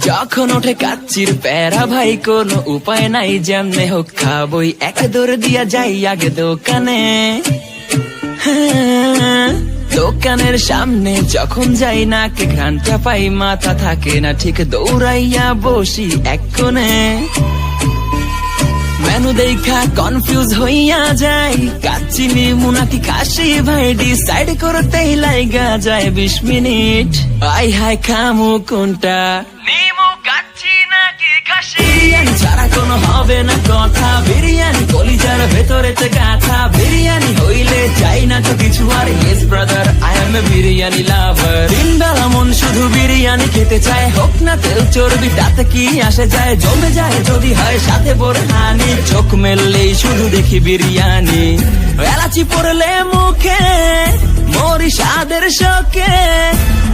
যখন ওঠে কাচ্চির প্যারা ভাই কোনো উপায় নাই, যেমনে হোক খাবই, এক দৌড় দিয়া যাই আগে দোকানে। দোকানের সামনে যখন যাই নাকে ঘ্রাণটা পাই, মাথা থাকে না ঠিক, দৌড়াইয়া বসি এক কোণে। মেনু দেখা কনফিউজ হইয়া যাই, কাচ্চি নিমু নাকি খাসি ভাই, ডিসাইড করতেই লাইগা যায় 20 মিনিট। আই হাই খামু কোনটা, নিমু কাচ্চি নাকি খাসি? বিরিয়ানি ছাড়া কোনো হবে না কথা, বিরিয়ানি কলিজার ভেতরেতে গাথা, বিরিয়ানি হইলে চাই না তো কিছু আর। Yes brother, I M A biryani লাভার। দিন বেলা মন শুধু বিরিয়ানি খেতে চায়, হোক না তেল চর্বি তাতে কি আসে যায়, জমে যায় যদি হয় সাথে বোরহানি। চোখ মেললেই শুধু দেখি বিরিয়ানি, এলাচি পড়লে মুখে মরি স্বাদের শোকে।